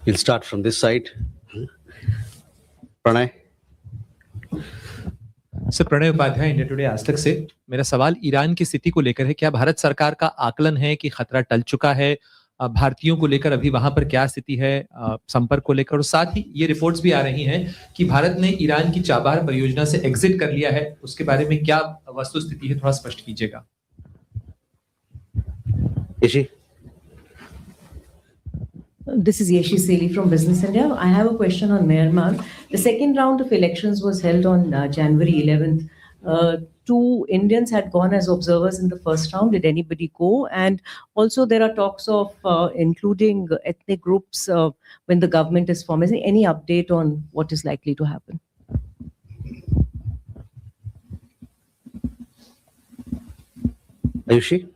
We'll start from this side. Pranay. Sir, Pranay Upadhyay, India Today Aaj Tak से। मेरा सवाल ईरान की स्थिति को लेकर है। क्या भारत सरकार का आकलन है कि खतरा टल चुका है? भारतीयों को लेकर अभी वहां पर क्या स्थिति है संपर्क को लेकर? और साथ ही ये रिपोर्ट्स भी आ रही हैं कि भारत ने ईरान की चाबहार परियोजना से एग्जिट कर लिया है। उसके बारे में क्या वस्तुस्थिति है, थोड़ा स्पष्ट कीजिएगा। This is Yeshi Seli from Business India. I have a question on Myanmar. The second round of elections was held on January 11th. Two Indians had gone as observers in the first round. Did anybody go? And also there are talks of including ethnic groups when the government is formed. Is there any update on what is likely to happen? Ayushi?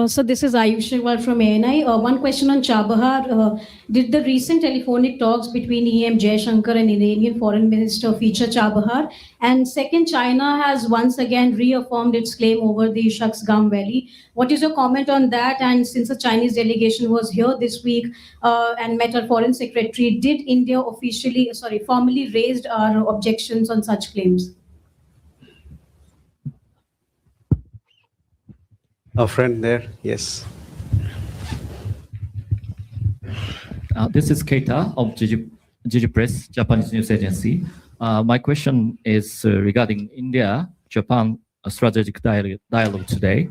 So this is Ayush Jaiswal from ANI. One question on Chabahar. Did the recent telephonic talks between EM Jaishankar and Iranian Foreign Minister feature Chabahar? And second, China has once again reaffirmed its claim over the Shaksgam Valley. What is your comment on that? And since the Chinese delegation was here this week and met our Foreign Secretary, did India formally raised our objections on such claims? Our friend there, yes. This is Keita of GG Press, Japanese news agency. My question is regarding India-Japan strategic dialogue today.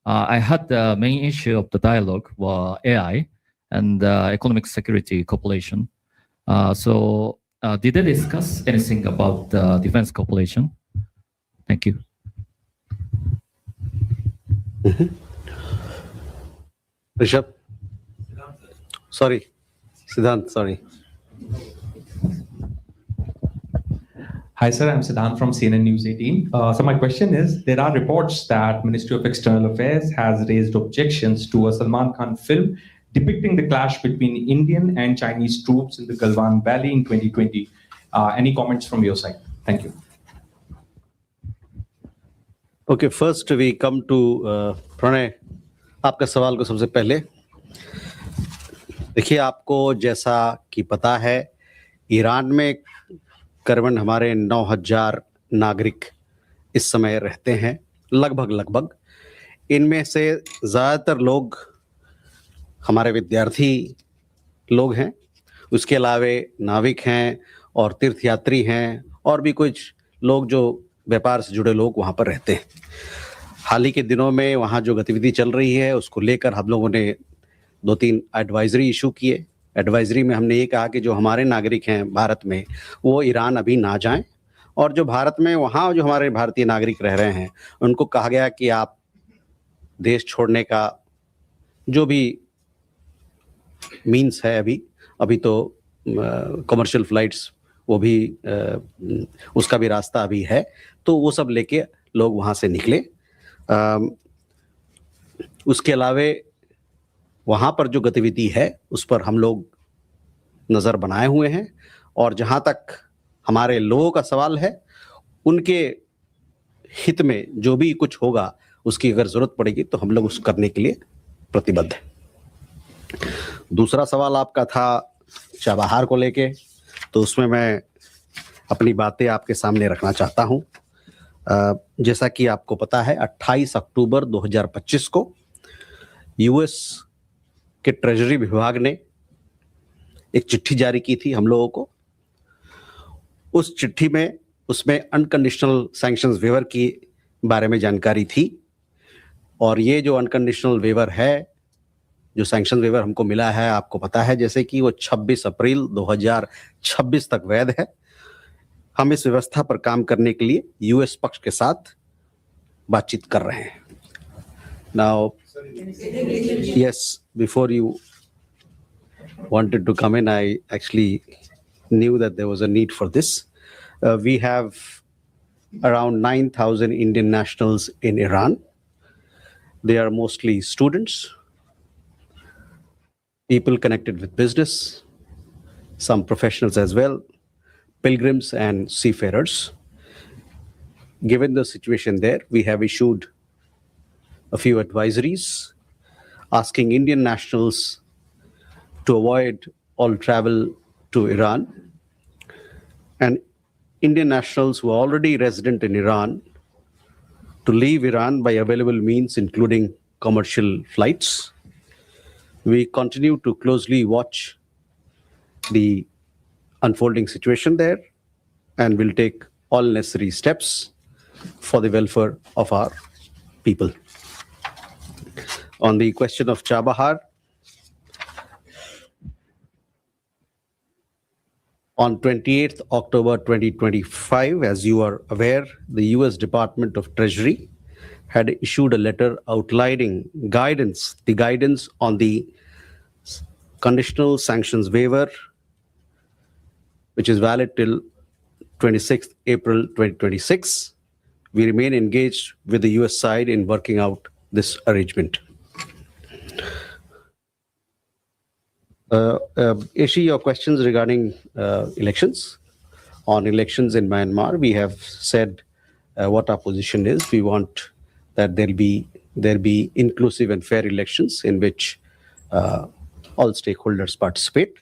I had the main issue of the dialogue were AI and economic security cooperation. So did they discuss anything about defense cooperation? Thank you. Rishabh? Sorry. Siddhant, sorry. Hi, sir. I'm Siddhant from CNN News 18. So my question is, there are reports that Ministry of External Affairs has raised objections to a Salman Khan film depicting the clash between Indian and Chinese troops in the Galwan Valley in 2020. Any comments from your side? Thank you. Okay, first we come to Pranay. आपका सवाल को सबसे पहले देखिए, आपको जैसा कि पता है, ईरान में करीबन हमारे 9,000 नागरिक इस समय रहते हैं, लगभग। इनमें से ज़्यादातर लोग हमारे विद्यार्थी लोग हैं, उसके अलावे नाविक हैं और तीर्थयात्री हैं और भी कुछ लोग जो व्यापार से जुड़े लोग वहाँ पर रहते हैं। हाल ही के दिनों में वहाँ जो गतिविधि चल रही है उसको लेकर हम लोगों ने 2-3 एडवाइजरी इशू किए। एडवाइजरी में हमने ये कहा कि जो हमारे नागरिक हैं भारत में वो ईरान अभी ना जाएं, और जो भारत में वहाँ जो हमारे भारतीय नागरिक रह रहे हैं उनको कहा गया कि आप देश छोड़ने का जो भी मीन्स है अभी तो कमर्शियल फ्लाइट्स वो भी उसका भी रास्ता अभी है, तो वो सब लेके लोग वहाँ से निकले। उसके अलावे वहाँ पर जो गतिविधि है उस पर हम लोग नज़र बनाए हुए हैं, और जहाँ तक हमारे लोगों का सवाल है उनके हित में जो भी कुछ होगा उसकी अगर ज़रूरत पड़ेगी तो हम लोग उस करने के लिए प्रतिबद्ध हैं। दूसरा सवाल आपका था चाबहार को लेके, तो उसमें मैं अपनी बातें आपके सामने रखना चाहता हूं। जैसा कि आपको पता है 28 अक्टूबर 2025 को यूएस के ट्रेजरी विभाग ने एक चिट्ठी जारी की थी हम लोगों को। उस चिट्ठी में उसमें अनकंडीशनल सैंक्शंस वेवर की बारे में जानकारी थी, और ये जो अनकंडीशनल वेवर है, जो सैंक्शन वेवर हमको मिला है, आपको पता है जैसे कि वो 26 अप्रैल 2026 तक वैध है। हम इस व्यवस्था पर काम करने के लिए यूएस पक्ष के साथ बातचीत कर रहे हैं। Now, yes, before you wanted to come in, I actually knew that there was a need for this. We have around 9,000 Indian nationals in Iran. They are mostly students, people connected with business, some professionals as well, pilgrims and seafarers. Given the situation there, we have issued a few advisories asking Indian nationals to avoid all travel to Iran. And Indian nationals who are already resident in Iran to leave Iran by available means, including commercial flights. We continue to closely watch the unfolding situation there and will take all necessary steps for the welfare of our people. On the question of Chabahar, on 28th October 2025, as you are aware, the US Department of Treasury had issued a letter outlining the guidance on the conditional sanctions waiver, which is valid till 26th April 2026. We remain engaged with the US side in working out this arrangement. Ishi, your questions regarding elections. On elections in Myanmar, we have said what our position is. We want that there be inclusive and fair elections in which all stakeholders participate.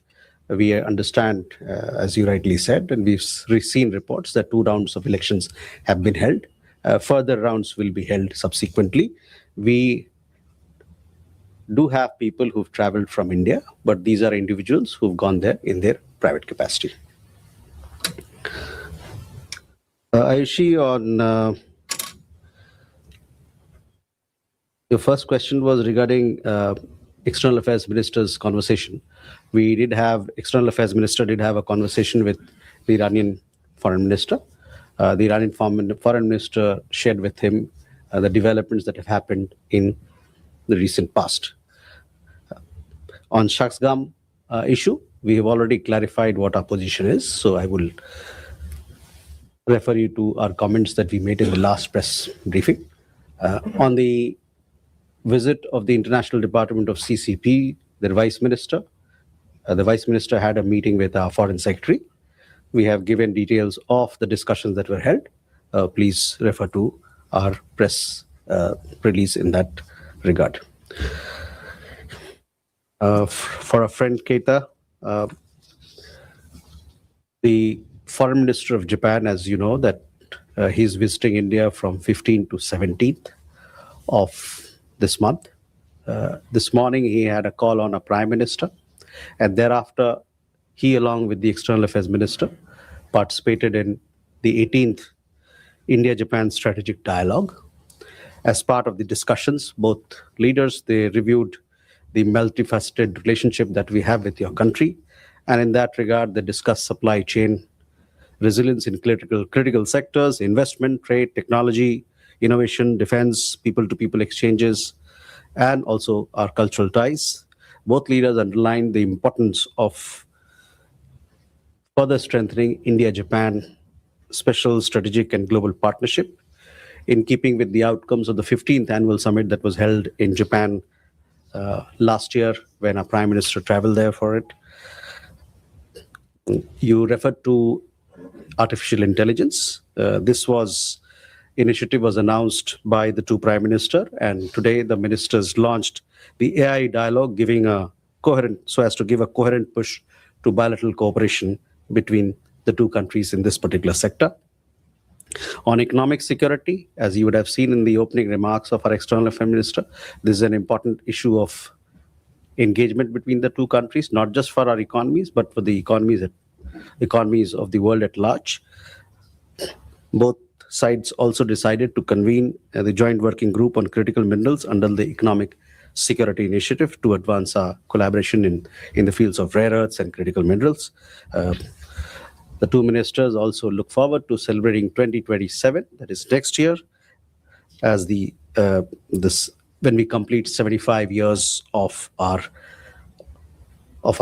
We understand, as you rightly said, and we've seen reports that 2 rounds of elections have been held. Further rounds will be held subsequently. We do have people who've traveled from India, but these are individuals who've gone there in their private capacity. Ayushi, on your first question was regarding External Affairs Minister's conversation. We did have, External Affairs Minister did have a conversation with the Iranian Foreign Minister. The Iranian Foreign Minister shared with him the developments that have happened in the recent past. On Shaksgam issue, we have already clarified what our position is, so I will refer you to our comments that we made in the last press briefing. On the visit of the International Department of CCP, their Vice Minister, the Vice Minister had a meeting with our Foreign Secretary. We have given details of the discussions that were held. Please refer to our press release in that regard. For a friend, Keita, the Foreign Minister of Japan, as you know, that he's visiting India from 15th to 17th of this month. This morning, he had a call on a Prime Minister, and thereafter, he, along with the External Affairs Minister, participated in the 18th India-Japan Strategic Dialogue. As part of the discussions, both leaders, they reviewed the multifaceted relationship that we have with your country. And in that regard, they discussed supply chain resilience in critical sectors, investment, trade, technology, innovation, defense, people-to-people exchanges, and also our cultural ties. Both leaders underlined the importance of further strengthening India-Japan special strategic and global partnership in keeping with the outcomes of the 15th annual summit that was held in Japan last year when our Prime Minister traveled there for it. You referred to artificial intelligence. This initiative was announced by the 2 Prime Minister, and today the ministers launched the AI dialogue, so as to give a coherent push to bilateral cooperation between the 2 countries in this particular sector. On economic security, as you would have seen in the opening remarks of our External Affairs Minister, this is an important issue of engagement between the 2 countries, not just for our economies, but for the economies of the world at large. Both sides also decided to convene the Joint Working Group on Critical Minerals under the Economic Security Initiative to advance our collaboration in the fields of rare earths and critical minerals. The 2 ministers also look forward to celebrating 2027, that is next year, as when we complete 75 years of our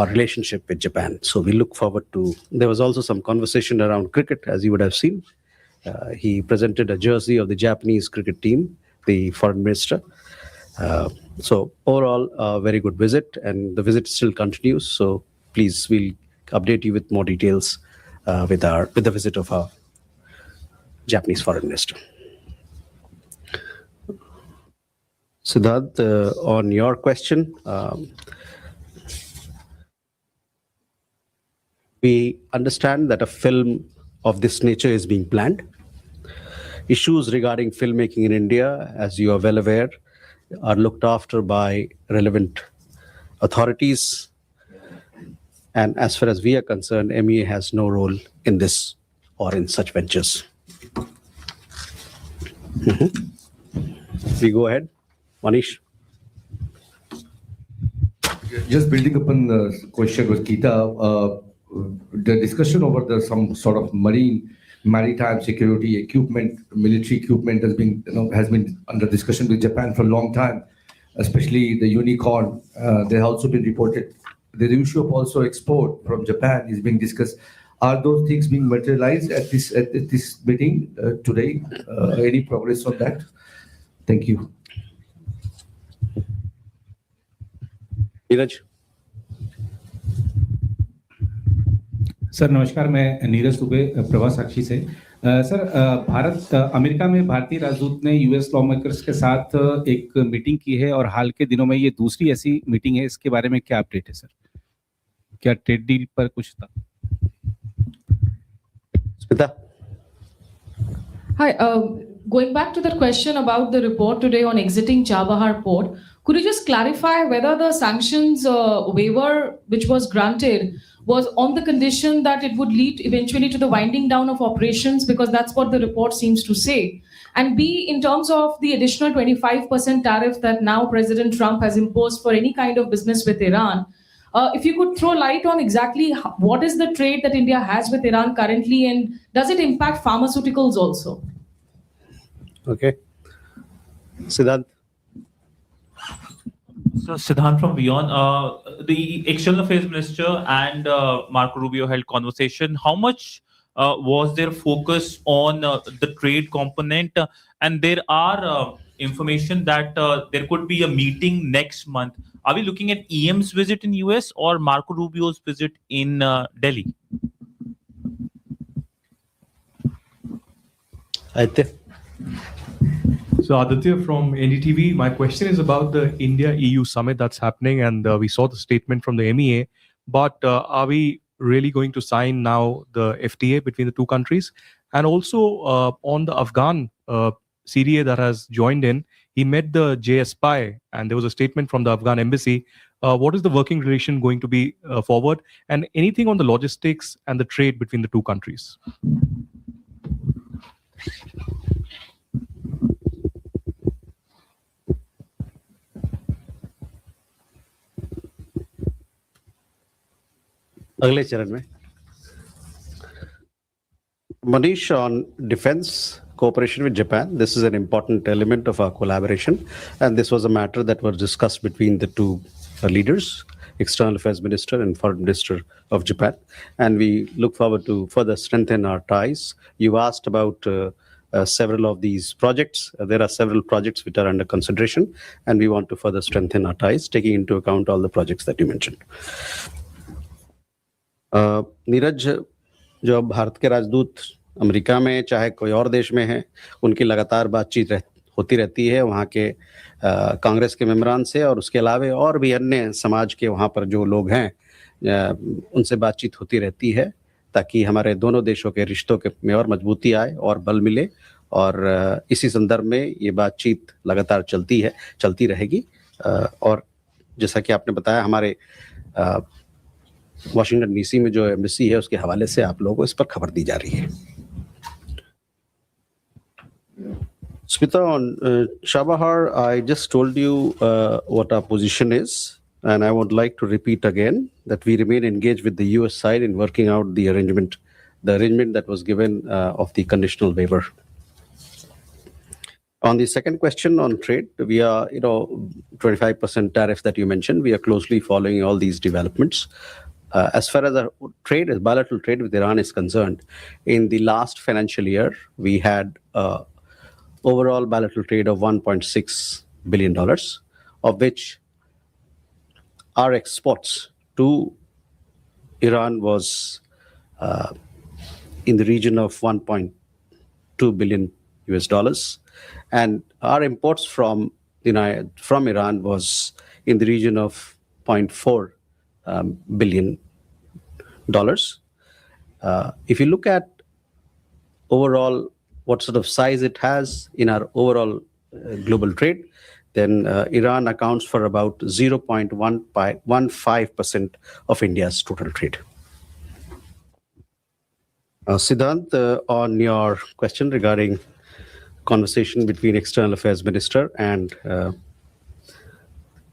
relationship with Japan. So we look forward to. There was also some conversation around cricket, as you would have seen. He presented a jersey of the Japanese cricket team, the Foreign Minister. So overall, a very good visit, and the visit still continues. So please, we'll update you with more details with the visit of our Japanese Foreign Minister. Siddharth, on your question, We understand that a film of this nature is being planned. Issues regarding filmmaking in India, as you are well aware, are looked after by relevant authorities. And as far as we are concerned, MEA has no role in this or in such ventures. We go ahead. Manish. Just building upon the question with Geeta, the discussion over some sort of maritime security equipment, military equipment has been under discussion with Japan for a long time, especially the unicorn. There have also been reported the issue of also export from Japan is being discussed. Are those things being materialized at this meeting today? Any progress on that? Thank you. Neeraj. Sir नमस्कार, मैं नीरज दुबे प्रभा साक्षी से। Sir Bharat America में भारतीय राजदूत ने US law makers के साथ एक मीटिंग की है और हाल के दिनों में ये दूसरी ऐसी मीटिंग है, इसके बारे में क्या अपडेट है सर? क्या ट्रेड डील पर कुछ था? Smita. Hi, going back to the question about the report today on exiting Chabahar port, could you just clarify whether the sanctions waiver which was granted was on the condition that it would lead eventually to the winding down of operations, because that's what the report seems to say, and B, in terms of the additional 25% tariff that now President Trump has imposed for any kind of business with Iran, if you could throw light on exactly what is the trade that India has with Iran currently, and does it impact pharmaceuticals also? Okay. Siddhant. So Siddhant from Beyond, the External Affairs Minister and Marco Rubio held conversation. How much was their focus on the trade component? And there are information that there could be a meeting next month. Are we looking at EM's visit in US or Marco Rubio's visit in Delhi? Aditya. So Aditya from NDTV, my question is about the India-EU summit that's happening, and we saw the statement from the MEA, but are we really going to sign now the FTA between the two countries? And also on the Afghan CDA that has joined in, he met the JSPI, and there was a statement from the Afghan embassy. What is the working relation going to be forward, and anything on the logistics and the trade between the two countries? अगले चरण में Manish, on defense cooperation with Japan, this is an important element of our collaboration, and this was a matter that was discussed between the two leaders, External Affairs Minister and Foreign Minister of Japan, and we look forward to further strengthen our ties. You asked about several of these projects. There are several projects which are under consideration, and we want to further strengthen our ties, taking into account all the projects that you mentioned. Neeraj, जो भारत के राजदूत America में चाहे कोई और देश में हैं, उनकी लगातार बातचीत होती रहती है वहाँ के कांग्रेस के मेंबरान से, और उसके अलावा और भी अन्य समाज के वहाँ पर जो लोग हैं उनसे बातचीत होती रहती है, ताकि हमारे दोनों देशों के रिश्तों में और मजबूती आए और बल मिले, और इसी संदर्भ में ये बातचीत लगातार चलती रहेगी। और जैसा कि आपने बताया, हमारे वाशिंगटन डीसी में जो एम्बेसी है उसके हवाले से आप लोगों को इस पर खबर दी जा रही है। Smita, on Chabahar, I just told you what our position is, and I would like to repeat again that we remain engaged with the US side in working out the arrangement that was given of the conditional waiver. On the second question on trade, we are, 25% tariff that you mentioned, we are closely following all these developments. As far as our trade, bilateral trade with Iran is concerned, in the last financial year, we had overall bilateral trade of $1.6 billion, of which our exports to Iran was in the region of $1.2 billion US, and our imports from Iran was in the region of $0.4 billion. If you look at overall what sort of size it has in our overall global trade, then Iran accounts for about 0.15% of India's total trade. Siddhant, on your question regarding conversation between External Affairs Minister and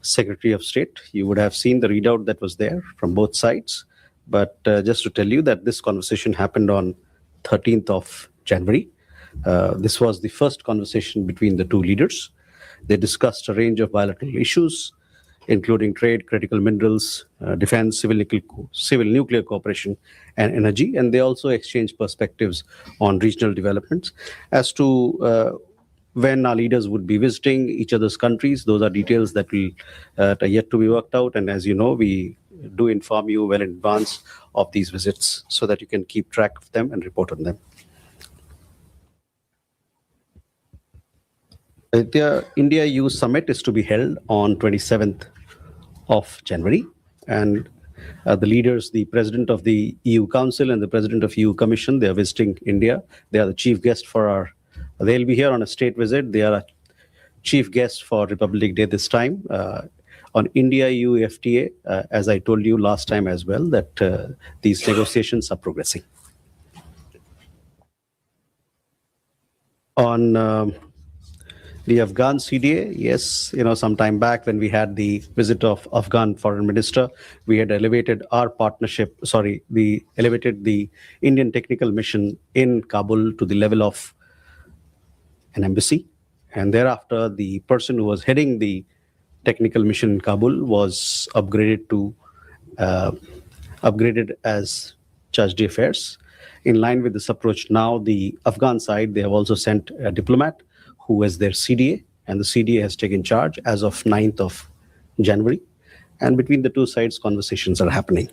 Secretary of State, you would have seen the readout that was there from both sides. But just to tell you that this conversation happened on 13th of January. This was the first conversation between the two leaders. They discussed a range of bilateral issues, including trade, critical minerals, defense, civil nuclear cooperation, and energy. And they also exchanged perspectives on regional developments. As to when our leaders would be visiting each other's countries, those are details that will are yet to be worked out. And as you know, we do inform you well in advance of these visits so that you can keep track of them and report on them. The India-EU summit is to be held on 27th of January. And the leaders, the president of the EU Council and the president of EU Commission, they are visiting India. They are the chief guest for they'll be here on a state visit. They are a chief guest for Republic Day this time. On India-EU FTA, as I told you last time as well, that these negotiations are progressing. On the Afghan CDA, yes, some time back when we had the visit of Afghan foreign minister, we had elevated our partnership, we elevated the Indian technical mission in Kabul to the level of an embassy. And thereafter, the person who was heading the technical mission in Kabul was upgraded as Charge d'Affaires. In line with this approach now, the Afghan side, they have also sent a diplomat who is their CDA, and the CDA has taken charge as of 9th of January. And between the two sides, conversations are happening.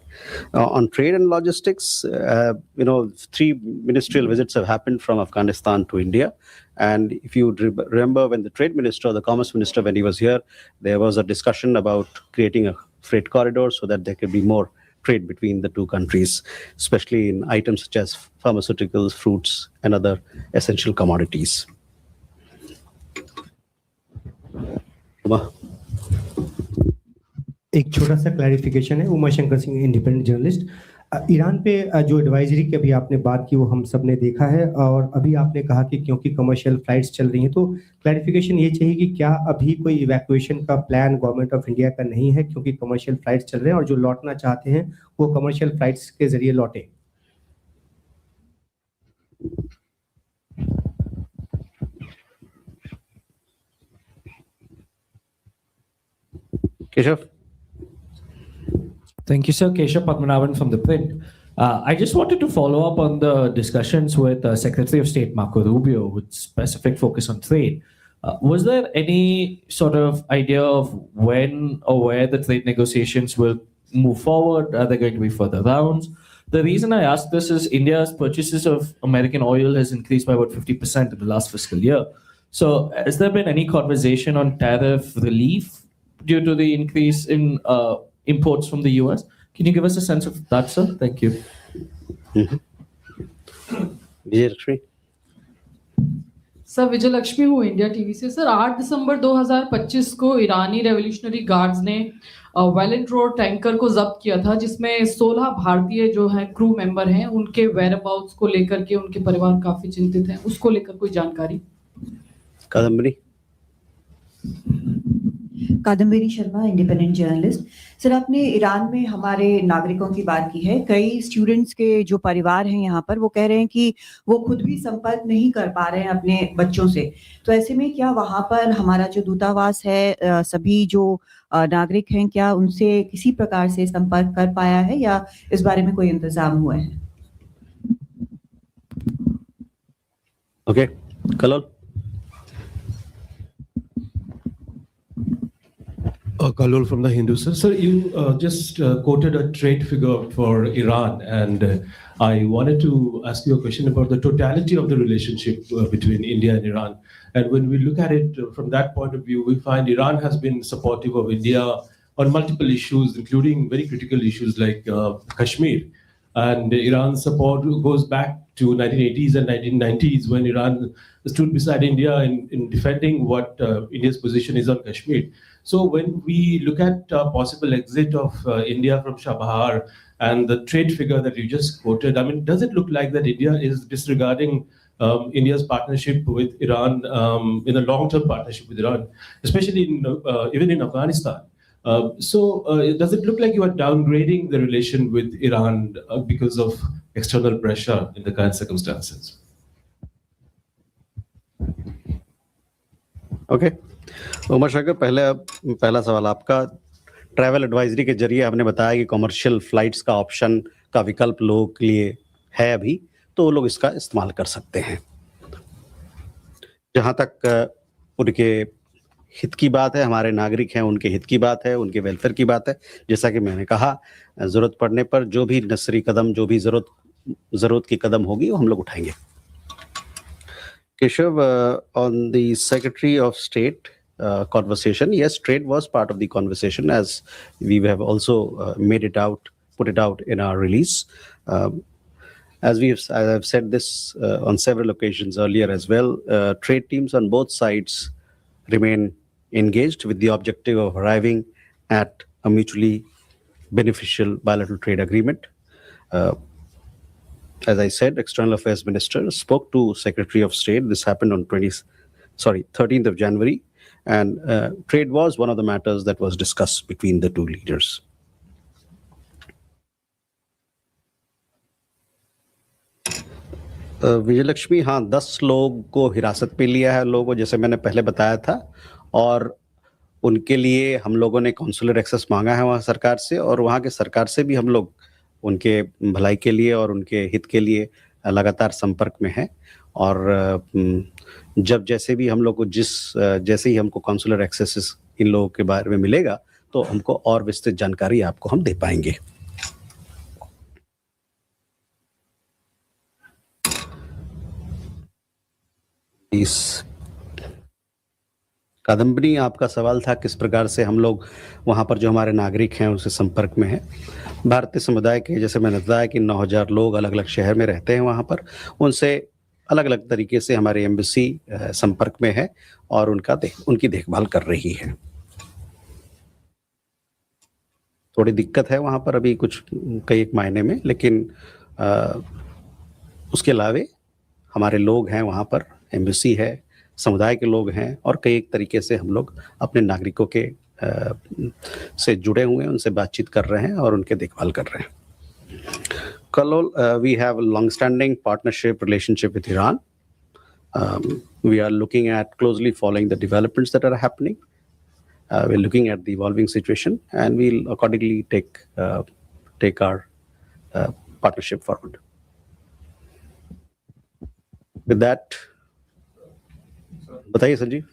On trade and logistics, 3 ministerial visits have happened from Afghanistan to India. And if you remember when the trade minister, the commerce minister, when he was here, there was a discussion about creating a freight corridor so that there could be more trade between the two countries, especially in items such as pharmaceuticals, fruits, and other essential commodities. एक छोटा सा clarification है, Uma Shankar Singh, independent journalist. Iran पे जो advisory की अभी आपने बात की वो हम सब ने देखा है, और अभी आपने कहा कि क्योंकि कमर्शियल फ्लाइट्स चल रही हैं, तो क्लैरिफिकेशन ये चाहिए कि क्या अभी कोई इवैक्यूएशन का प्लान गवर्नमेंट ऑफ इंडिया का नहीं है क्योंकि कमर्शियल फ्लाइट्स चल रहे हैं, और जो लौटना चाहते हैं वो कमर्शियल फ्लाइट्स के जरिए लौटे? Keshav? Thank you, sir. Keshav Padmanabhan from The Print. I just wanted to follow up on the discussions with Secretary of State Marco Rubio with specific focus on trade. Was there any sort of idea of when or where the trade negotiations will move forward? Are there going to be further rounds? The reason I ask this is India's purchases of American oil has increased by about 50% in the last fiscal year. So has there been any conversation on tariff relief due to the increase in imports from the US? Can you give us a sense of that, sir? Thank you. Diya TV. Sir Vijay Lakshmi हूँ India TV से। Sir 8 दिसंबर 2025 को ईरानी revolutionary guards ने वेलेंट road tanker को जब्त किया था, जिसमें 16 भारतीय जो हैं क्रू मेंबर हैं, उनके वेयरअबाउट्स को लेकर के उनके परिवार काफी चिंतित हैं। उसको लेकर कोई जानकारी? Kadambari Sharma, independent journalist. Sir, आपने ईरान में हमारे नागरिकों की बात की है। कई स्टूडेंट्स के जो परिवार हैं यहाँ पर, वो कह रहे हैं कि वो खुद भी संपर्क नहीं कर पा रहे हैं अपने बच्चों से। तो ऐसे में क्या वहाँ पर हमारा जो दूतावास है, सभी जो नागरिक हैं, क्या उनसे किसी प्रकार से संपर्क कर पाया है या इस बारे में कोई इंतजाम हुआ है? Okay, colour. Kalol from the Hindu. Sir, you just quoted a trade figure for Iran, and I wanted to ask you a question about the totality of the relationship between India and Iran. And when we look at it from that point of view, we find Iran has been supportive of India on multiple issues, including very critical issues like Kashmir. And Iran's support goes back to 1980s and 1990s when Iran stood beside India in defending what India's position is on Kashmir. So when we look at possible exit of India from Chabahar and the trade figure that you just quoted, I mean, does it look like that India is disregarding India's partnership with Iran, in a long-term partnership with Iran, especially even in Afghanistan? So does it look like you are downgrading the relation with Iran because of external pressure in the current circumstances? Okay Umar Shankar, पहला सवाल आपका। Travel advisory के जरिए आपने बताया कि commercial flights का option का विकल्प लोगों के लिए है अभी, तो वो लोग इसका इस्तेमाल कर सकते हैं। जहाँ तक उनके हित की बात है, हमारे नागरिक हैं, उनके हित की बात है, उनके वेलफेयर की बात है, जैसा कि मैंने कहा, ज़रूरत पड़ने पर जो भी नेसेसरी कदम, जो भी ज़रूरत की कदम होगी वो हम लोग उठाएंगे। Keshav, on the Secretary of State conversation, yes, trade was part of the conversation, as we have also put it out in our release. As I have said this on several occasions earlier as well, trade teams on both sides remain engaged with the objective of arriving at a mutually beneficial bilateral trade agreement. As I said, External Affairs Minister spoke to Secretary of State. This happened on 13th of January, and trade was one of the matters that was discussed between the two leaders. Vijayalakshmi, हाँ, 10 लोग को हिरासत पे लिया है लोगों को, जैसे मैंने पहले बताया था, और उनके लिए हम लोगों ने कॉन्सुलर एक्सेस मांगा है वहाँ सरकार से, और वहाँ के सरकार से भी हम लोग उनके भलाई के लिए और उनके हित के लिए लगातार संपर्क में हैं। और जब जैसे भी हम लोग को जैसे ही हमको कॉन्सुलर एक्सेस इन लोगों के बारे में मिलेगा, तो हमको और विस्तृत जानकारी आपको हम दे पाएंगे। इस कादम्बनी, आपका सवाल था किस प्रकार से हम लोग वहाँ पर जो हमारे नागरिक हैं उनसे संपर्क में हैं। भारतीय समुदाय के, जैसे मैंने बताया कि 9000 लोग अलग अलग शहर में रहते हैं वहाँ पर, उनसे अलग अलग तरीके से हमारी एम्बेसी संपर्क में है और उनकी देखभाल कर रही है। थोड़ी दिक्कत है वहाँ पर अभी कई एक मायने में, लेकिन उसके अलावे हमारे लोग हैं वहाँ पर, एम्बेसी है, समुदाय के लोग हैं, और कई एक तरीके से हम लोग अपने नागरिकों के से जुड़े हुए हैं, उनसे बातचीत कर रहे हैं और उनके देखभाल कर रहे हैं। Kalol, we have a long-standing partnership relationship with Iran. We are looking at closely following the developments that are happening. We're looking at the evolving situation, and we'll accordingly take our partnership forward. With that, बताइए Sanjeev.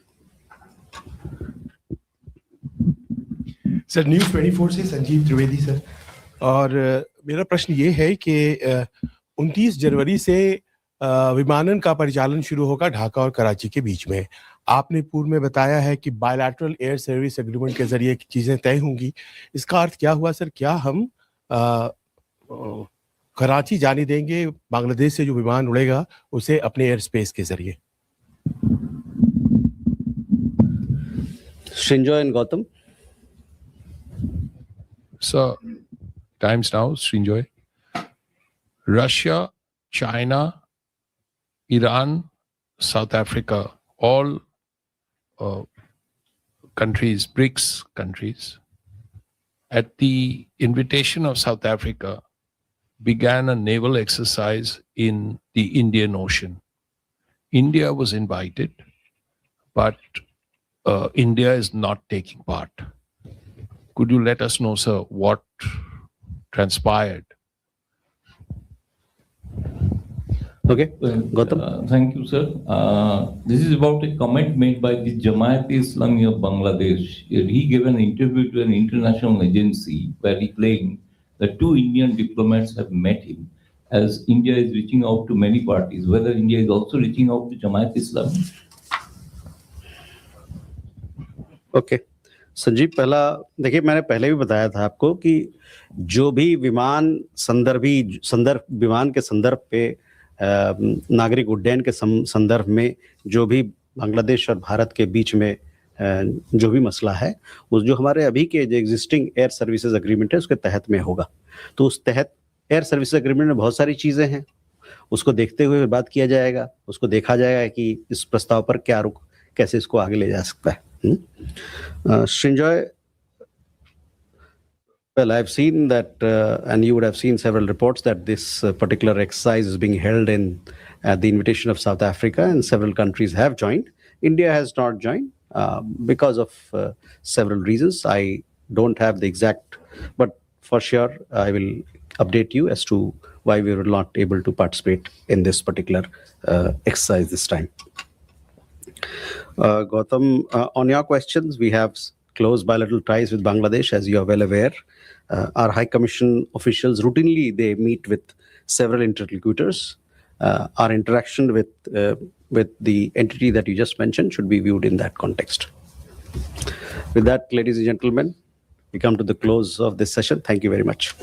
Sir, news 24 से Sanjeev Trivedi sir, और मेरा प्रश्न ये है कि 29 जनवरी से विमानन का परिचालन शुरू होगा ढाका और कराची के बीच में। आपने पूर्व में बताया है कि बायलैटरल एयर सर्विस एग्रीमेंट के जरिए चीज़ें तय होंगी। इसका अर्थ क्या हुआ सर? क्या हम कराची जाने देंगे बांग्लादेश से जो विमान उड़ेगा उसे अपने एयर स्पेस के जरिए? Srinjoy and Gautam. So, times now, Srinjoy. Russia, China, Iran, South Africa, all countries, BRICS countries, at the invitation of South Africa, began a naval exercise in the Indian Ocean. India was invited, but India is not taking part. Could you let us know, sir, what transpired? Okay, Gautam. Thank you, sir. This is about a comment made by the Jamaat-e-Islami of Bangladesh. He gave an interview to an international agency where he claimed that 2 Indian diplomats have met him, as India is reaching out to many parties. Whether India is also reaching out to Jamaat-e-Islami? Okay. Sanjeev, पहला देखिए, मैंने पहले भी बताया था आपको कि जो भी विमान के संदर्भ पे नागरिक उड्डयन के संदर्भ में जो भी बांग्लादेश और भारत के बीच में जो भी मसला है, उस जो हमारे अभी के जो एग्जिस्टिंग एयर सर्विसेज एग्रीमेंट है उसके तहत में होगा। तो उस तहत एयर सर्विसेज एग्रीमेंट में बहुत सारी चीज़ें हैं, उसको देखते हुए बात किया जाएगा, उसको देखा जाएगा कि इस प्रस्ताव पर क्या रुख, कैसे इसको आगे ले जा सकता है। Srinjoy, well, I've seen that, and you would have seen several reports that this particular exercise is being held at the invitation of South Africa, and several countries have joined. India has not joined because of several reasons. I don't have the exact, but for sure I will update you as to why we were not able to participate in this particular exercise this time. Gautam, on your questions, we have close bilateral ties with Bangladesh, as you are well aware. Our High Commission officials routinely they meet with several interlocutors. Our interaction with the entity that you just mentioned should be viewed in that context. With that, ladies and gentlemen, we come to the close of this session. Thank you very much.